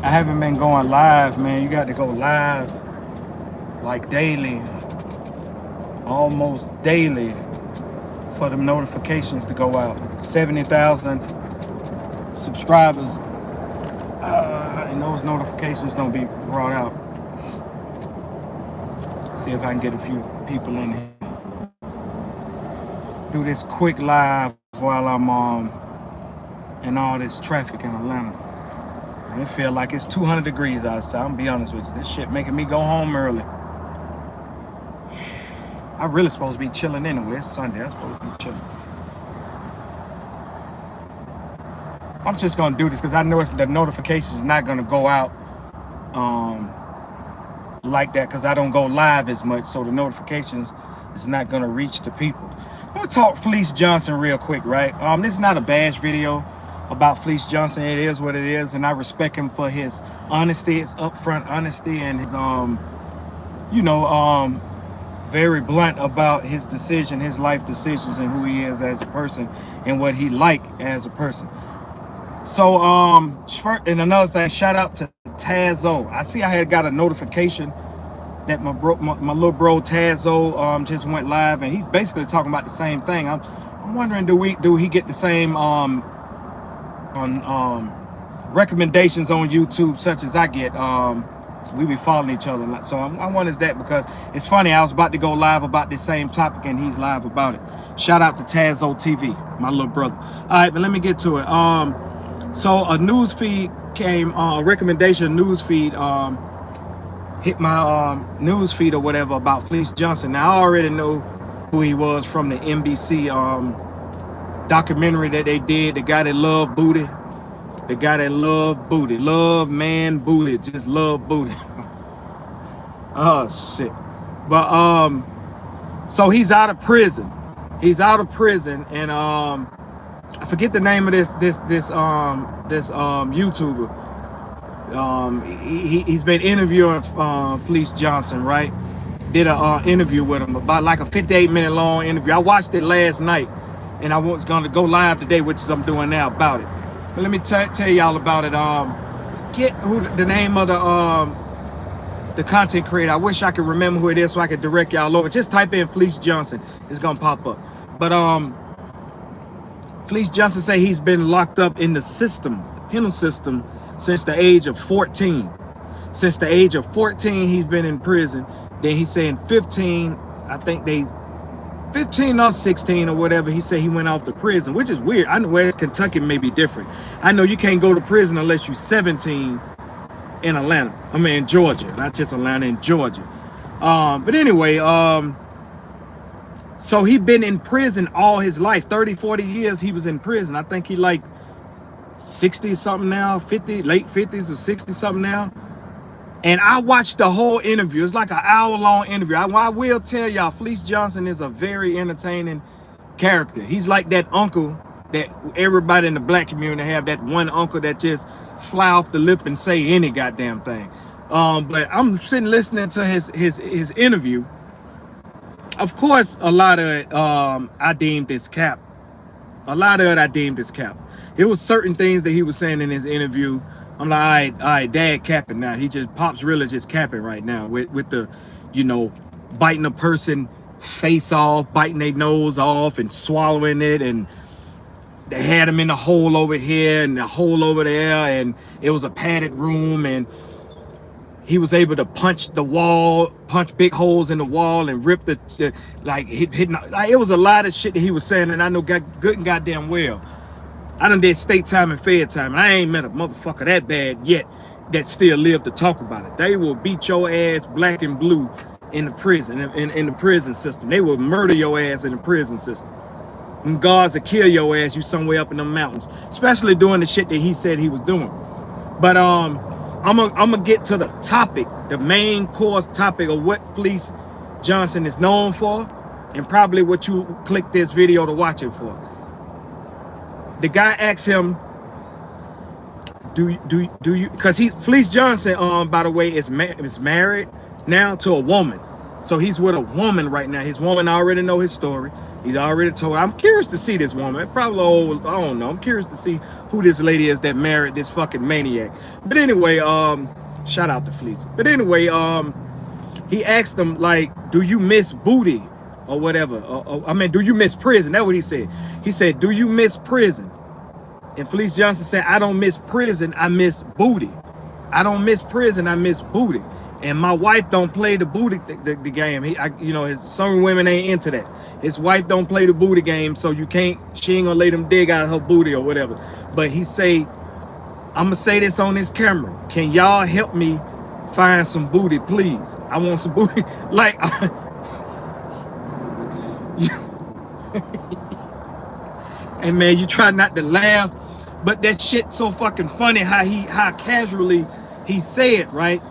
I haven't been going live, man. You got to go live like daily, almost daily, for the notifications to go out. 70,000 subscribers, and those notifications don't be brought out. See if I can get a few people in here. Do this quick live while I'm in all this traffic in Atlanta. It feel like it's 200 degrees outside. I'm gonna be honest with you. This shit making me go home early. I really supposed to be chilling anyway. It's Sunday. I'm supposed to be chilling. I'm just gonna do this because I know the notifications not gonna go out like that because I don't go live as much. So the notifications is not gonna reach the people. I'm gonna talk Fleece Johnson real quick, right? This is not a bash video about Fleece Johnson. It is what it is, and I respect him for his honesty, his upfront honesty, and his very blunt about his decision, his life decisions, and who he is as a person and what he like as a person. So and another thing, shout out to Tazo. I see I had got a notification that my little bro Tazo just went live, and he's basically talking about the same thing. I'm wondering, do he get the same recommendations on YouTube such as I get? We be following each other. So I wonder is that because it's funny, I was about to go live about this same topic and he's live about it. Shout out to Tazo TV, my little brother. All right, but let me get to it. So a news feed came, a recommendation news feed hit my news feed or whatever about Fleece Johnson. Now I already know who he was from the NBC documentary that they did, the guy that loved booty. The guy that loved booty, love man booty, just love booty. Oh shit. But so he's out of prison. He's out of prison, and I forget the name of this YouTuber. He's been interviewing Fleece Johnson, right? Did an interview with him, about like a 58-minute long interview. I watched it last night, and I was gonna go live today, which is I'm doing now about it. But let me tell y'all about it. Get who the name of the content creator. I wish I could remember who it is so I could direct y'all over. Just type in Fleece Johnson. It's gonna pop up. But Fleece Johnson say he's been locked up in the penal system since the age of 14. Since the age of 14, he's been in prison. Then he's saying 15. I think 15 or 16 or whatever, he said he went off to prison, which is weird. I know where Kentucky may be different. I know you can't go to prison unless you're 17 in Atlanta. I mean, in Georgia, not just Atlanta, in Georgia. But anyway, so he been in prison all his life, 30, 40 years he was in prison. I think he like 60 something now, 50, late 50s or 60 something now. And I watched the whole interview. It's like an hour-long interview. I will tell y'all, Fleece Johnson is a very entertaining character. He's like that uncle that everybody in the black community have, that one uncle that just fly off the lip and say any goddamn thing. But I'm sitting listening to his interview. Of course, a lot of it I deemed as cap. A lot of it I deemed as cap. It was certain things that he was saying in his interview. I'm like, all right, dad capping now. Pop's really just capping right now with the, biting a person face off, biting their nose off and swallowing it. And they had him in the hole over here and the hole over there. And it was a padded room. And he was able to punch the wall, punch big holes in the wall and rip it was a lot of shit that he was saying. And I know good and goddamn well, I done did state time and fed time, and I ain't met a motherfucker that bad yet that still live to talk about it. They will beat your ass black and blue in the prison, in the prison system. They will murder your ass in the prison system. And guards will kill your ass, you somewhere up in the mountains, especially doing the shit that he said he was doing. But I'm gonna get to the topic, the main course topic of what Fleece Johnson is known for, and probably what you click this video to watch it for. The guy asked him, do you, because Fleece Johnson, by the way, is married now to a woman. So he's with a woman right now. His woman already know his story. He's already told her. I'm curious to see this woman. Probably old, I don't know. I'm curious to see who this lady is that married this fucking maniac. But anyway, shout out to Fleece. But anyway, he asked him, like, do you miss booty or whatever? I mean, do you miss prison? That's what he said. He said, do you miss prison? And Fleece Johnson said, I don't miss prison, I miss booty. I don't miss prison, I miss booty. And my wife don't play the booty the game. You know, some women ain't into that. His wife don't play the booty game, so you can't. She ain't gonna let him dig out her booty or whatever. But he say, I'm gonna say this on this camera. Can y'all help me find some booty, please? I want some booty. Like, hey man, you try not to laugh, but that shit so fucking funny how casually he said, right?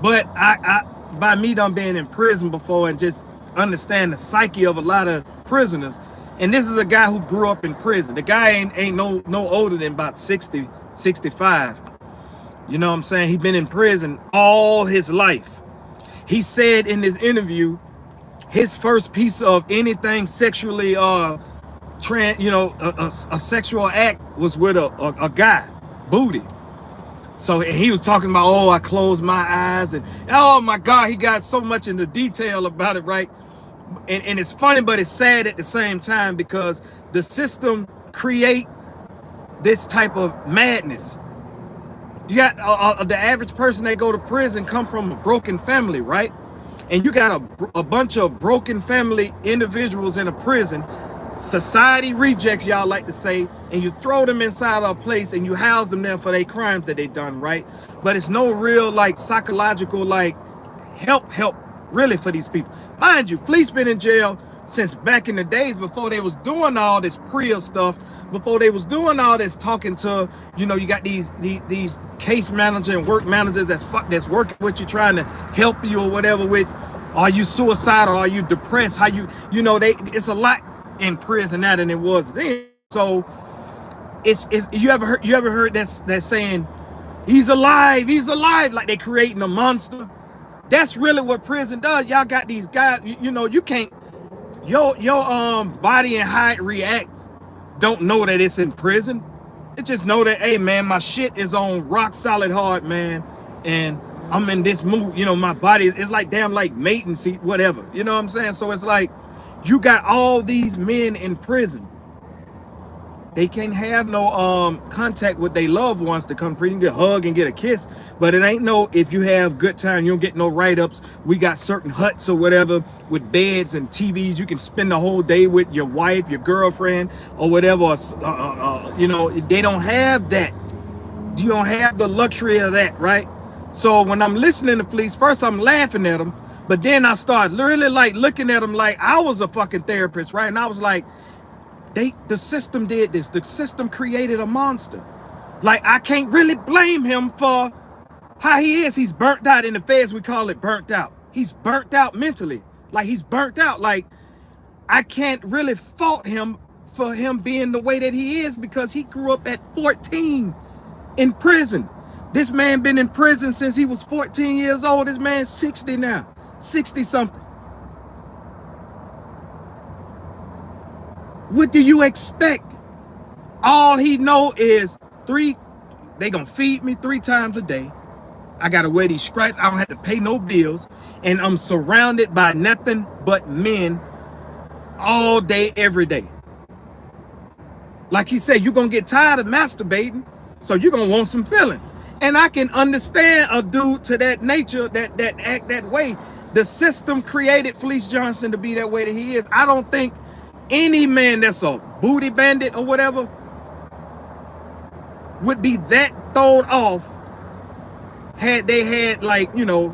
But I by me done being in prison before and just understand the psyche of a lot of prisoners. And this is a guy who grew up in prison. The guy ain't no older than about 60, 65. You know what I'm saying? He been in prison all his life. He said in this interview, his first piece of anything sexually a sexual act was with a guy, booty. So he was talking about, oh, I closed my eyes, and oh my God, he got so much into detail about it, right? And it's funny, but it's sad at the same time, because the system create this type of madness. You got the average person that go to prison come from a broken family, right? And you got a bunch of broken family individuals in a prison, society rejects, y'all like to say, and you throw them inside a place and you house them there for their crimes that they done, right? But it's no real like psychological like help really for these people. Mind you, Fleece been in jail since back in the days before they was doing all this Priya stuff, before they was doing all this talking to, you know, you got these case managers and work managers that's working with you, trying to help you or whatever with, are you suicidal, are you depressed, how you know, it's a lot in prison now than it was then. So it's you ever heard that saying, he's alive, like they creating a monster? That's really what prison does. Y'all got these guys, you know, you can't, your body and how it reacts don't know that it's in prison. It just know that, hey man, my shit is on rock solid hard, man, and I'm in this mood, you know, my body is like damn like mating seat, whatever, you know what I'm saying? So it's like you got all these men in prison. They can't have no contact with their loved ones to come prison, get a hug and get a kiss. But it ain't no, if you have good time, you don't get no write-ups. We got certain huts or whatever with beds and TVs. You can spend the whole day with your wife, your girlfriend, or whatever. You know, they don't have that. You don't have the luxury of that, right? So when I'm listening to Fleece, first I'm laughing at him, but then I start really like looking at him like I was a fucking therapist, right? And I was like, the system did this. The system created a monster. Like, I can't really blame him for how he is. He's burnt out. In the feds, we call it burnt out. He's burnt out mentally. Like, he's burnt out. Like, I can't really fault him for him being the way that he is, because he grew up at 14 in prison. This man been in prison since he was 14 years old. This man's 60 now, 60 something. What do you expect? All he know is they gonna feed me 3 times a day. I gotta wear these stripes. I don't have to pay no bills. And I'm surrounded by nothing but men all day, every day. Like he said, you're gonna get tired of masturbating, so you're gonna want some feeling. And I can understand a dude to that nature, that act that way. The system created Fleece Johnson to be that way that he is. I don't think any man that's a booty bandit or whatever would be that thrown off had they had, like, you know,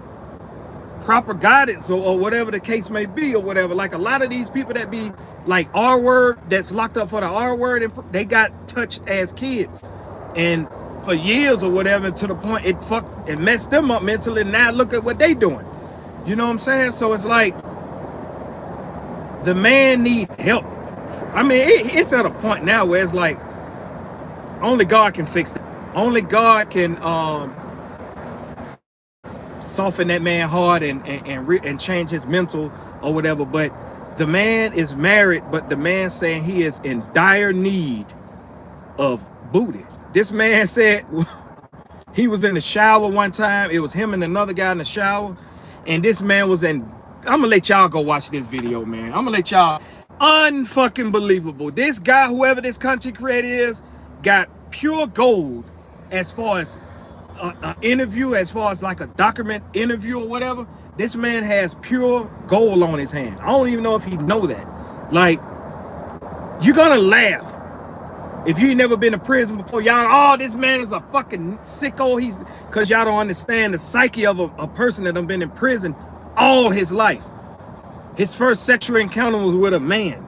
proper guidance or whatever the case may be or whatever. Like a lot of these people that be like R word, that's locked up for the R word, and they got touched as kids and for years or whatever, to the point it messed them up mentally. Now look at what they doing. You know what I'm saying? So it's like the man need help. I mean, it's at a point now where it's like only God can fix it. Only God can soften that man heart and change his mental or whatever. But the man is married, but the man saying he is in dire need of booty. This man said he was in the shower one time. It was him and another guy in the shower, and this man was in. I'm gonna let y'all go watch this video, man. I'm gonna let y'all. Unfucking believable. This guy, whoever this content creator is, got pure gold as far as an interview, as far as like a document interview or whatever. This man has pure gold on his hand. I don't even know if he know that. Like, you're gonna laugh if you ain't never been to prison before. Y'all, oh, this man is a fucking sicko. He's because y'all don't understand the psyche of a person that done been in prison all his life. His first sexual encounter was with a man.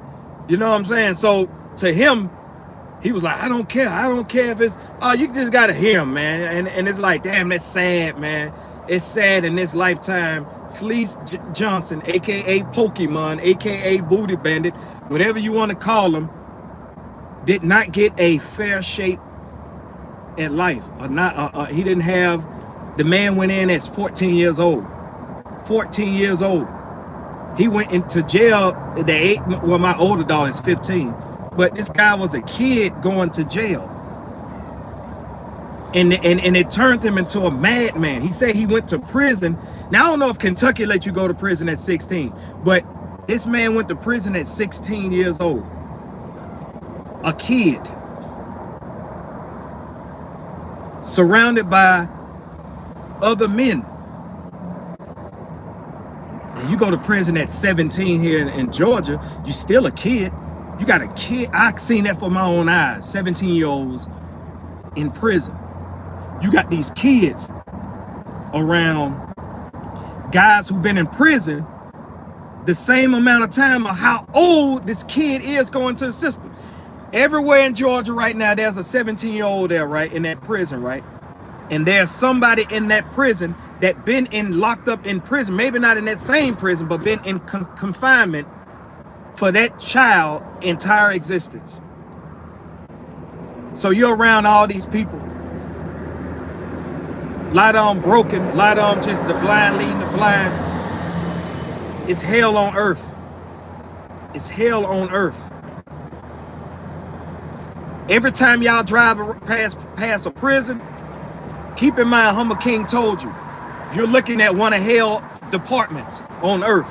You know what I'm saying? So to him, he was like, I don't care. I don't care if it's, oh, you just got to hear him, man. And it's like, damn, that's sad, man. It's sad in this lifetime. Fleece Johnson, a.k.a. Pokemon, a.k.a. Booty Bandit, whatever you want to call him, did not get a fair shake at life. He didn't have, the man went in at 14 years old. 14 years old. He went into jail at the age, well, my older daughter is 15, but this guy was a kid going to jail. And it turned him into a madman. He said he went to prison. Now, I don't know if Kentucky let you go to prison at 16, but this man went to prison at 16 years old. A kid. Surrounded by other men. You go to prison at 17 here in Georgia, you're still a kid. You got a kid. I've seen that for my own eyes. 17-year-olds in prison. You got these kids around guys who've been in prison the same amount of time of how old this kid is going to the system. Everywhere in Georgia right now, there's a 17-year-old there, right, in that prison, right? And there's somebody in that prison that been locked up in prison, maybe not in that same prison, but been in confinement for that child entire existence. So you're around all these people. Light on broken, light on just the blind leading the blind. It's hell on earth. It's hell on earth. Every time y'all drive past a prison, keep in mind, Hummer King told you, you're looking at one of hell departments on earth.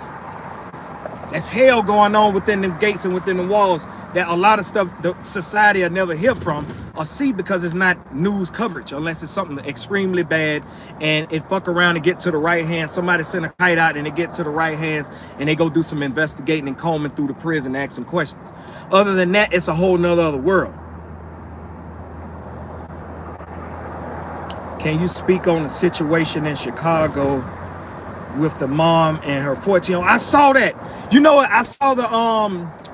That's hell going on within the gates and within the walls that a lot of stuff the society will never hear from or see because it's not news coverage unless it's something extremely bad and it fuck around and get to the right hand. Somebody send a kite out and it get to the right hands and they go do some investigating and combing through the prison and asking questions. Other than that, it's a whole nother other world. Can you speak on the situation in Chicago with the mom and her 14-year-old? I saw that. You know what? I saw the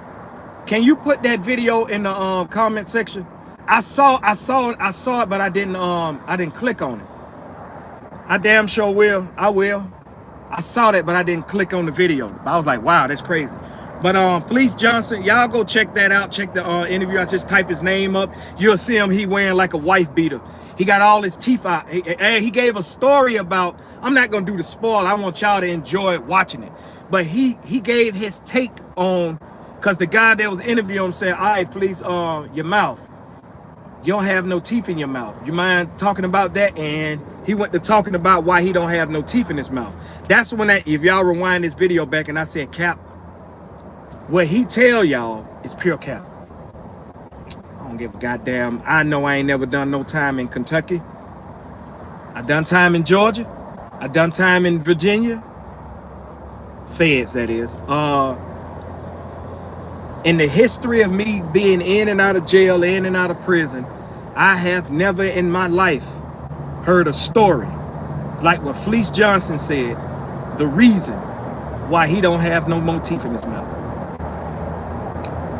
can you put that video in the comment section? I saw it, but I didn't click on it. I damn sure will. I will. I saw that, but I didn't click on the video. I was like, wow, that's crazy. But Fleece Johnson, y'all go check that out. Check the interview. I just type his name up. You'll see him. He wearing like a wife beater. He got all his teeth out. He gave a story about, I'm not going to do the spoil. I want y'all to enjoy watching it. But he gave his take on, because the guy that was interviewing him said, all right, Fleece, your mouth. You don't have no teeth in your mouth. You mind talking about that? And he went to talking about why he don't have no teeth in his mouth. That's when if y'all rewind this video back and I said, Cap, what he tell y'all is pure cap. I don't give a goddamn. I know I ain't never done no time in Kentucky. I done time in Georgia. I done time in Virginia. Feds, that is. In the history of me being in and out of jail, in and out of prison, I have never in my life heard a story like what Fleece Johnson said, the reason why he don't have no more teeth in his mouth.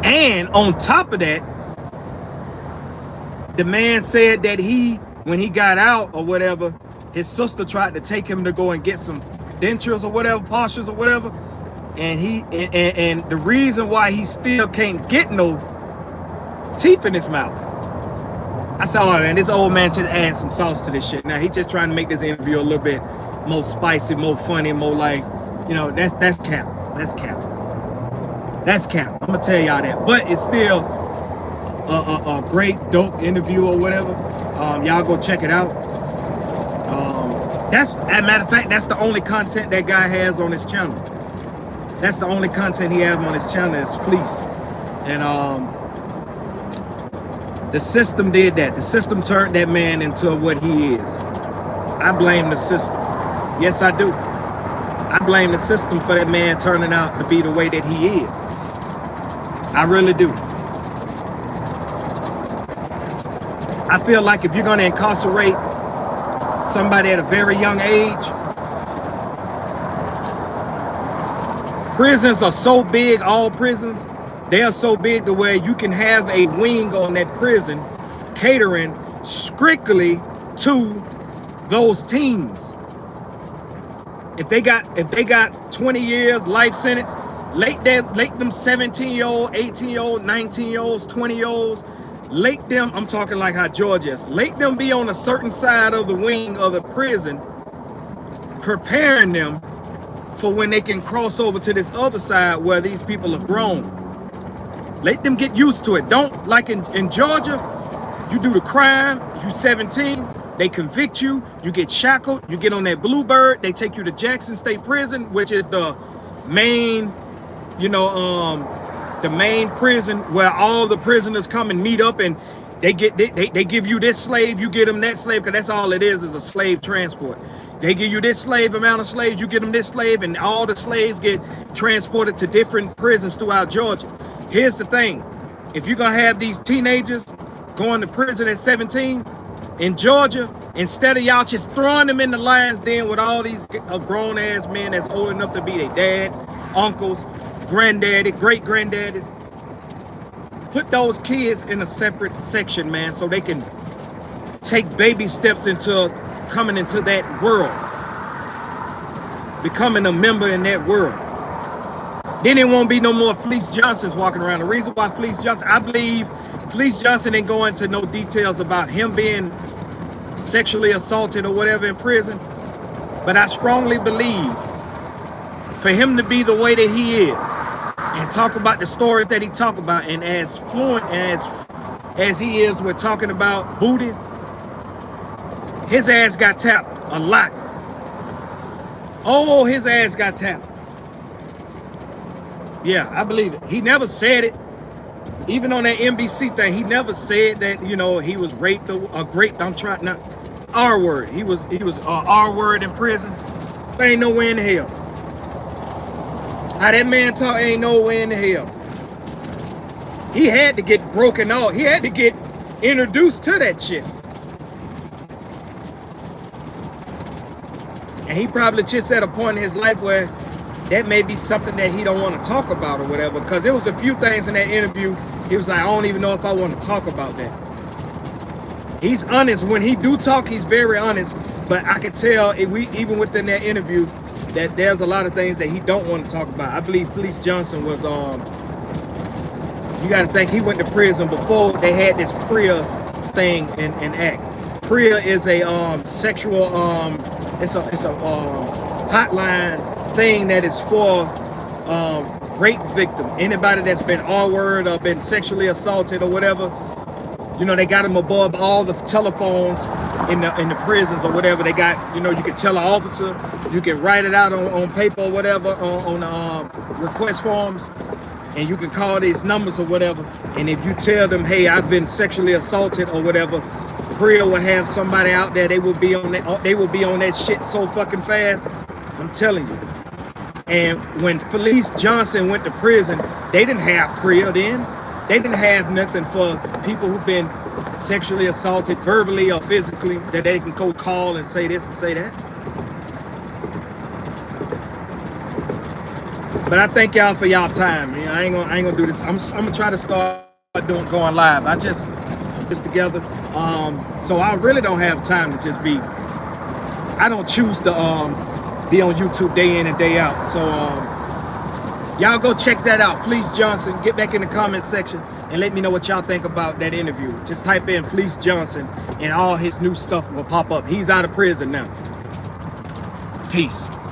And on top of that, the man said that when he got out or whatever, his sister tried to take him to go and get some dentures or whatever, partials or whatever. And and the reason why he still can't get no teeth in his mouth. I said, oh man, this old man just add some sauce to this shit. Now he just trying to make this interview a little bit more spicy, more funny, more like, you know, that's cap. That's cap. That's cap. I'm gonna tell y'all that. But it's still a great, dope interview or whatever. Y'all go check it out. That's, as a matter of fact, that's the only content that guy has on his channel. That's the only content he has on his channel is Fleece. And the system did that. The system turned that man into what he is. I blame the system. Yes, I do. I blame the system for that man turning out to be the way that he is. I really do. I feel like if you're going to incarcerate somebody at a very young age, prisons are so big, all prisons, they are so big to where you can have a wing on that prison catering strictly to those teens. If they got 20 years life sentence, let them 17-year-old, 18-year-old, 19-year-olds, 20-year-olds, let them, I'm talking like how Georgia is, let them be on a certain side of the wing of the prison, preparing them for when they can cross over to this other side where these people have grown. Let them get used to it. Don't, like in Georgia, you do the crime, you 17, they convict you, you get shackled, you get on that Bluebird, they take you to Jackson State Prison, which is the main, you know, the main prison where all the prisoners come and meet up, and they give you this slave, you get them that slave, because that's all it is a slave transport. They give you this slave amount of slaves, you get them this slave, and all the slaves get transported to different prisons throughout Georgia. Here's the thing. If you're going to have these teenagers going to prison at 17 in Georgia, instead of y'all just throwing them in the lion's den with all these grown-ass men that's old enough to be their dad, uncles, granddaddy, great-granddaddies, put those kids in a separate section, man, so they can take baby steps into coming into that world, becoming a member in that world. Then there won't be no more Fleece Johnsons walking around. The reason why Fleece Johnson, I believe Fleece Johnson didn't go into no details about him being sexually assaulted or whatever in prison, but I strongly believe for him to be the way that he is and talk about the stories that he talk about, and as fluent as he is with talking about booty, his ass got tapped a lot. Oh, his ass got tapped. Yeah, I believe it. He never said it. Even on that NBC thing, he never said that, you know, he was raped or raped. I'm trying not R word. He was R word in prison. There ain't nowhere in the hell. How that man talk, ain't nowhere in the hell. He had to get broken off. He had to get introduced to that shit. And he probably just at a point in his life where that may be something that he don't want to talk about or whatever, because there was a few things in that interview he was like, I don't even know if I want to talk about that. He's honest. When he do talk, he's very honest, but I could tell even within that interview that there's a lot of things that he don't want to talk about. I believe Fleece Johnson was you got to think he went to prison before they had this PREA thing and act. PREA is a sexual it's a hotline thing that is for rape victim, anybody that's been R-word or been sexually assaulted or whatever. You know, they got them above all the telephones in the prisons or whatever. They got, you know, you can tell an officer, you can write it out on paper or whatever on request forms, and you can call these numbers or whatever. And if you tell them, hey, I've been sexually assaulted or whatever, PREA will have somebody out there. They will be on that shit so fucking fast. I'm telling you. And when Fleece Johnson went to prison, they didn't have PREA then. They didn't have nothing for people who've been sexually assaulted verbally or physically that they can go call and say this and say that. But I thank y'all for y'all time. You know, I ain't gonna do this. I'm gonna try to start going live. I just put this together. So I really don't have time to just be. I don't choose to be on YouTube day in and day out. So y'all go check that out. Fleece Johnson. Get back in the comment section and let me know what y'all think about that interview. Just type in Fleece Johnson and all his new stuff will pop up. He's out of prison now. Peace.